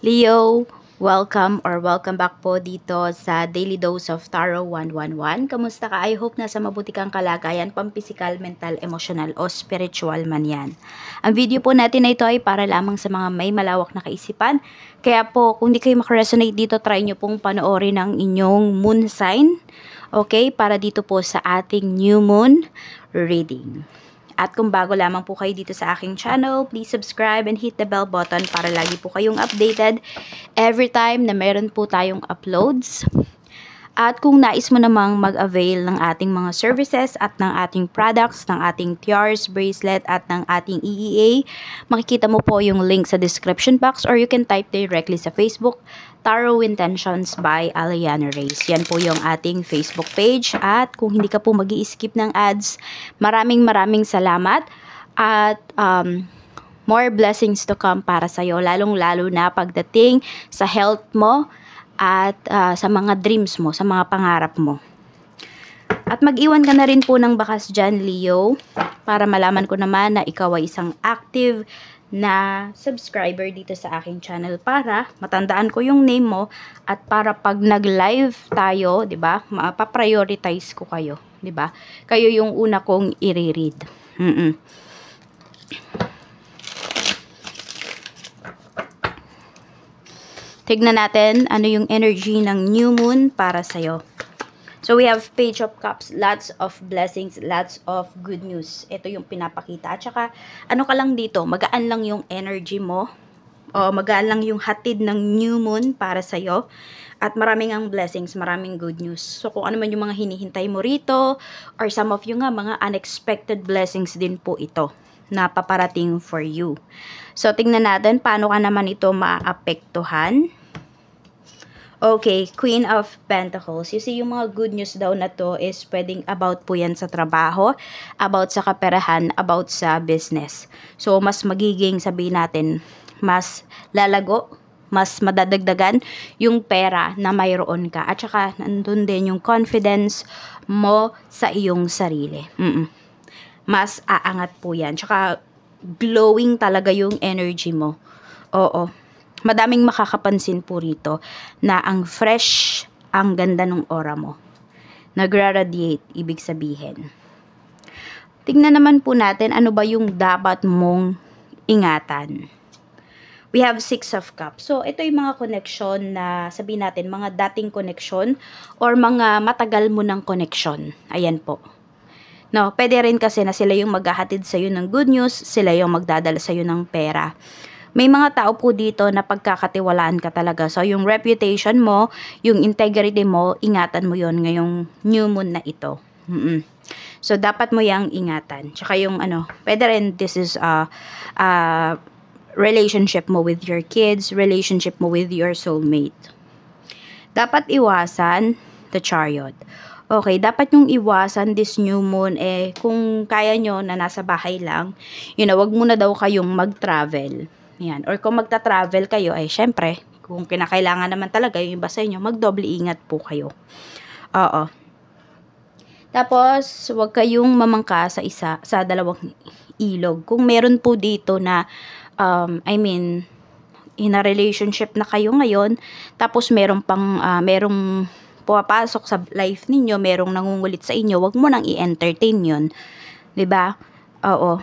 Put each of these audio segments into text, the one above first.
Leo, welcome back po dito sa Daily Dose of Tarot 111. Kamusta ka? I hope nasa mabuti kang kalagayan, pampisikal, mental, emotional o spiritual man yan. Ang video po natin na ito ay para lamang sa mga may malawak na kaisipan. Kaya po, kung di kayo makaresonate dito, try nyo pong panoorin ang inyong moon sign. Okay? Para dito po sa ating new moon reading. At kung bago lamang po kayo dito sa aking channel, please subscribe and hit the bell button para lagi po kayong updated every time na meron po tayong uploads. At kung nais mo namang mag-avail ng ating mga services at ng ating products, ng ating tiaras, bracelet at ng ating EEA, makikita mo po yung link sa description box or you can type directly sa Facebook, Tarot Intentions by Aliana Reyes. Yan po yung ating Facebook page. At kung hindi ka po mag-i-skip ng ads, maraming salamat at more blessings to come para sa'yo, lalong-lalo na pagdating sa health mo at sa mga dreams mo, sa mga pangarap mo. At mag-iwan ka na rin po ng bakas dyan, Leo, para malaman ko naman na ikaw ay isang active na subscriber dito sa aking channel para matandaan ko yung name mo at para pag nag-live tayo, 'di ba? Mapa-prioritize ko kayo, 'di ba? Kayo yung una kong i-read. Tignan natin ano yung energy ng new moon para sa'yo. So we have Page of Cups, lots of blessings, lots of good news. Ito yung pinapakita. At saka, ano ka lang dito, magaan lang yung energy mo. O magaan lang yung hatid ng new moon para sa'yo. At maraming ang blessings, maraming good news. So kung ano man yung mga hinihintay mo rito, or some of you nga, mga unexpected blessings din po ito na paparating for you. So, tingnan natin paano ka naman ito maapektuhan. Okay, Queen of Pentacles. You see, yung mga good news daw na to is pwedeng about po yan sa trabaho, about sa kaperahan, about sa business. So, mas magiging, sabihin natin, mas lalago, mas madadagdagan yung pera na mayroon ka. At saka, nandun din yung confidence mo sa iyong sarili. Mas aangat po yan. Tsaka, glowing talaga yung energy mo. Oo. Madaming makakapansin po rito na ang fresh, ang ganda ng aura mo. Nagra-radiate, ibig sabihin. Tingnan naman po natin ano ba yung dapat mong ingatan. We have Six of Cups. So, ito yung mga connection na sabihin natin, mga dating connection or mga matagal mo ng connection. Ayan po. No, pwede rin kasi na sila yung maghahatid sa'yo ng good news, sila yung magdadala sa'yo ng pera. May mga tao po dito na pagkakatiwalaan ka talaga. So, yung reputation mo, yung integrity mo, ingatan mo yon ngayong new moon na ito. So, dapat mo yang ingatan. Tsaka yung pwede rin this is relationship mo with your kids, relationship mo with your soulmate. Dapat iwasan the Chariot. Okay, dapat yung iwasan this new moon kung kaya nyo na nasa bahay lang, wag muna daw kayong mag-travel. Yan. Or kung magta-travel kayo, syempre, kung kinakailangan naman talaga yung iba sa inyo, magdoble ingat po kayo. Oo. Tapos, wag kayong mamangka sa dalawang ilog. Kung meron po dito na, in a relationship na kayo ngayon, tapos merong pumapasok sa life ninyo, merong nangungulit sa inyo, wag mo nang i-entertain yun. 'Di ba? Oo.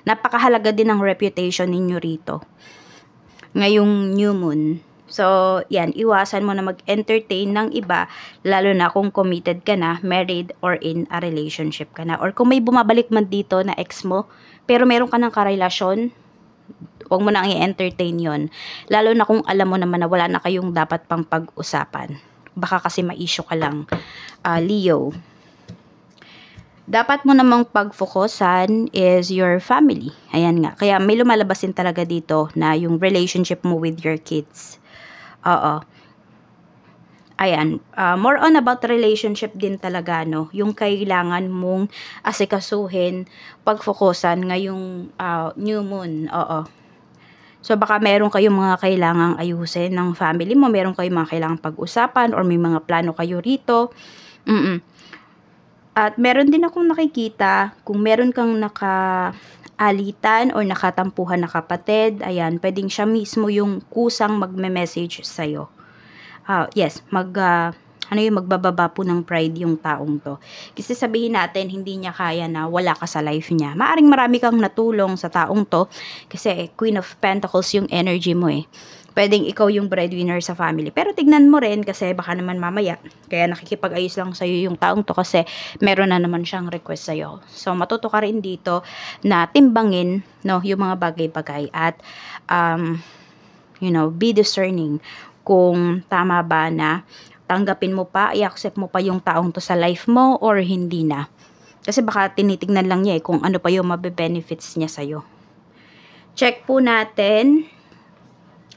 Napakahalaga din ng reputation ninyo rito. Ngayong new moon. So, yan, iwasan mo na mag-entertain ng iba, lalo na kung committed ka na, married, or in a relationship ka na. Or kung may bumabalik man dito na ex mo, pero meron ka ng karelasyon, wag mo nang i-entertain yon. Lalo na kung alam mo naman na wala na kayong dapat pang pag-usapan. Baka kasi ma-issue ka lang, Leo. Dapat mo namang pag-focusan is your family. Ayan nga. Kaya may lumalabasin talaga dito na yung relationship mo with your kids. Oo. Ayan. More on about relationship din talaga, no? Yung kailangan mong asikasuhin, pag-focusan ngayong new moon. Oo. So, baka meron kayong mga kailangang ayusin ng family mo, meron kayong mga kailangang pag-usapan, or may mga plano kayo rito. At meron din akong nakikita, kung meron kang alitan or nakatampuhan na kapatid, ayan, pwedeng siya mismo yung kusang magme-message sa'yo. Yes, magbababa po ng pride yung taong to. Kasi sabihin natin, hindi niya kaya na wala ka sa life niya. Maaring marami kang natulong sa taong to, kasi Queen of Pentacles yung energy mo eh. Pwedeng ikaw yung breadwinner sa family. Pero tignan mo rin, kasi baka naman mamaya, kaya nakikipag-ayos lang sa'yo yung taong to kasi meron na naman siyang request sa'yo. So, matuto ka rin dito na timbangin, no, yung mga bagay-bagay at, be discerning kung tama ba na tanggapin mo pa, i-accept mo pa yung taong to sa life mo or hindi na. Kasi baka tinitignan lang niya kung ano pa yung mabe-benefits niya sa'yo. Check po natin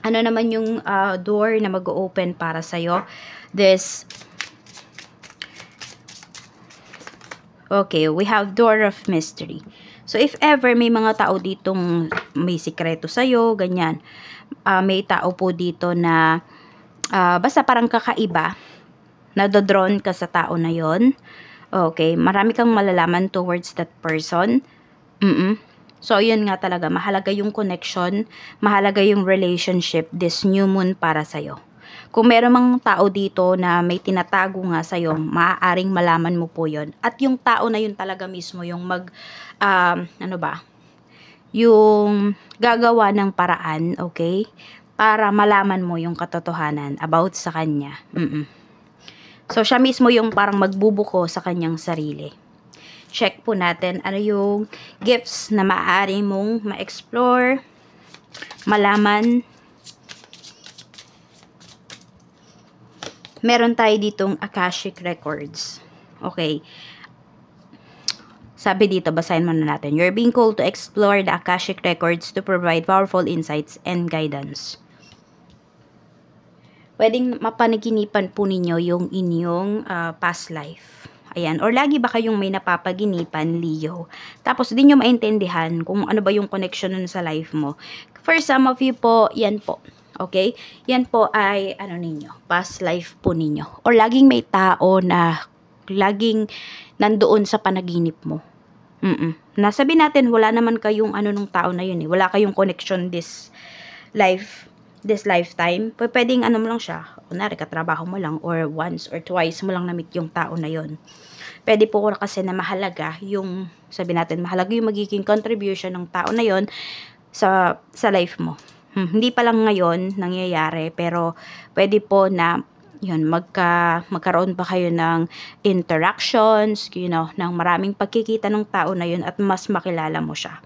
ano naman yung door na mag-open para sa'yo. Okay, we have door of mystery. So, if ever may mga tao ditong may sikreto sa'yo, ganyan. May tao po dito na basta parang kakaiba, nadodrawn ka sa tao na yon. Okay, marami kang malalaman towards that person. So, yun nga talaga, mahalaga yung connection, mahalaga yung relationship, this new moon para sa'yo. Kung meron mang tao dito na may tinatago nga sa'yo, maaaring malaman mo po yun. At yung tao na yun talaga mismo yung yung gagawa ng paraan, okay? Para malaman mo yung katotohanan about sa kanya. So, siya mismo yung parang magbubuko sa kanyang sarili. Check po natin ano yung gifts na maaari mong ma-explore, malaman. Meron tayo ditong Akashic Records. Okay. Sabi dito, basahin muna natin. You're being called to explore the Akashic Records to provide powerful insights and guidance. Pwedeng mapanaginipan po ninyo yung inyong past life. Ayan, or lagi ba kayong may napapaginipan, Leo? Tapos, di nyo maintindihan kung ano ba yung connection nun sa life mo. For some of you po, yan po. Okay? Yan po ay, past life po ninyo. Or laging may tao na laging nandoon sa panaginip mo. Nasabi natin, wala naman kayong nung tao na yun eh. Wala kayong connection this lifetime. Pwedeng mo lang siya, kunwari katrabaho mo lang or once or twice mo lang na-meet yung tao na yon. Pwede po kasi na mahalaga yung, sabi natin, mahalaga yung magiging contribution ng tao na yon sa life mo. Hindi pa lang ngayon nangyayari, pero pwede po na yun, magkaroon pa kayo ng interactions, ng maraming pagkikita ng tao na yun at mas makilala mo siya.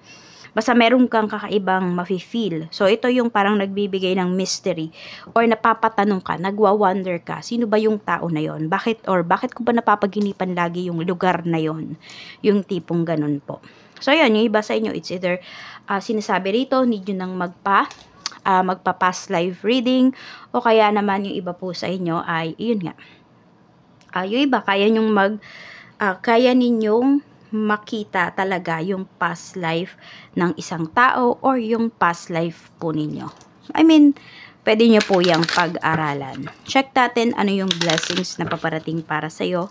Basta meron kang kakaibang mafe-feel. So, ito yung parang nagbibigay ng mystery or napapatanong ka, nagwa-wonder ka, sino ba yung tao na yon? Bakit ko ba napapaginipan lagi yung lugar na yon? Yung tipong ganun po. So, yun, yung iba sa inyo, it's either sinasabi rito, need nyo nang magpa-past life reading o kaya naman yung iba po sa inyo ay, yun nga, yung iba, kaya ninyong makita talaga yung past life ng isang tao or yung past life po ninyo. I mean, pwede nyo po yung pag-aralan. Check natin ano yung blessings na paparating para sa'yo.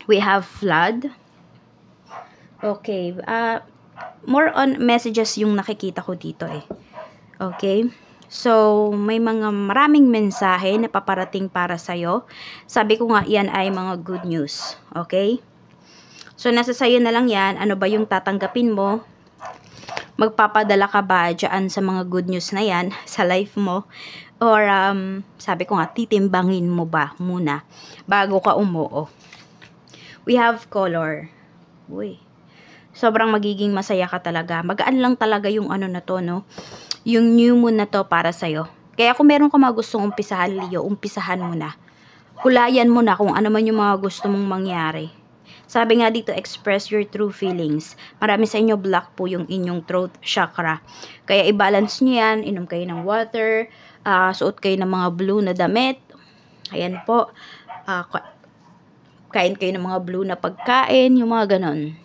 We have flood. Okay. More on messages yung nakikita ko dito eh. Okay. So, may maraming mensahe na paparating para sa'yo. Sabi ko nga, yan ay mga good news. Okay? So, nasa sa'yo na lang yan. Ano ba yung tatanggapin mo? Magpapadala ka ba dyan sa mga good news na yan sa life mo? Or, sabi ko nga, titimbangin mo ba muna bago ka umuo? We have color. Uy. Sobrang magiging masaya ka talaga. Magaan lang talaga yung na to, no? Yung new moon na to para sa'yo. Kaya kung meron ka mga gustong umpisahan, Leo, umpisahan mo na. Hulayan mo na kung ano man yung mga gusto mong mangyari. Sabi nga dito, express your true feelings. Marami sa inyo block po yung inyong throat chakra. Kaya i-balance nyo yan. Inom kayo ng water. Suot kayo ng mga blue na damit. Ayan po. Kain kayo ng mga blue na pagkain. Yung mga ganon.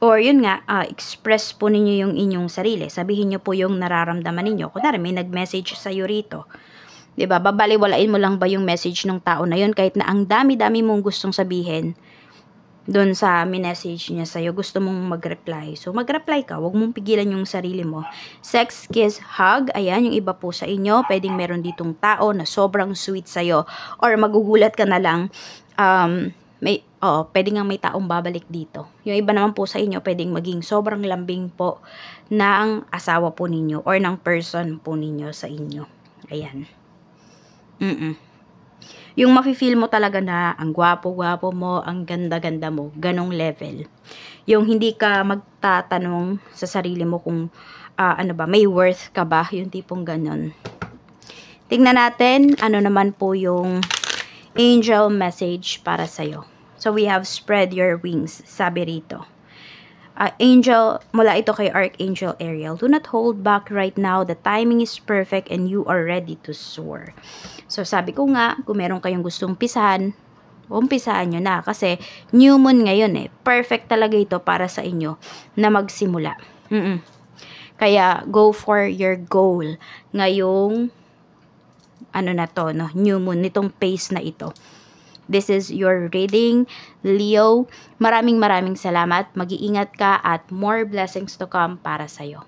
Or yun nga, express po ninyo yung inyong sarili. Sabihin nyo po yung nararamdaman ninyo. Kunwari, may nag-message sa'yo rito. Diba? Babaliwalain mo lang ba yung message ng tao na yun kahit na ang dami-dami mong gustong sabihin. doon sa minessage niya sa'yo, gusto mong mag-reply. So, mag-reply ka. Huwag mong pigilan yung sarili mo. Sex, kiss, hug. Ayan, yung iba po sa inyo. Pwedeng meron ditong tao na sobrang sweet sa'yo. Or magugulat ka na lang, pwedeng nga may taong babalik dito. Yung iba naman po sa inyo, pwedeng maging sobrang lambing po ng asawa po ninyo or ng person po ninyo sa inyo. Ayan. Yung mafe-feel mo talaga na ang gwapo-gwapo mo, ang ganda-ganda mo, ganong level. Yung hindi ka magtatanong sa sarili mo kung may worth ka ba, yung tipong ganon. Tingnan natin ano naman po yung angel message para sa'yo. So we have spread your wings, sabi rito. Angel, mula ito kay Archangel Ariel. Do not hold back right now. The timing is perfect and you are ready to soar. So, sabi ko nga, kung meron kayong gustong umpisahan nyo na. Kasi, new moon ngayon eh. Perfect talaga ito para sa inyo na magsimula. Kaya, go for your goal. Ngayong, new moon, nitong phase na ito. This is your reading, Leo. Maraming salamat. Mag-iingat ka at more blessings to come para sa'yo.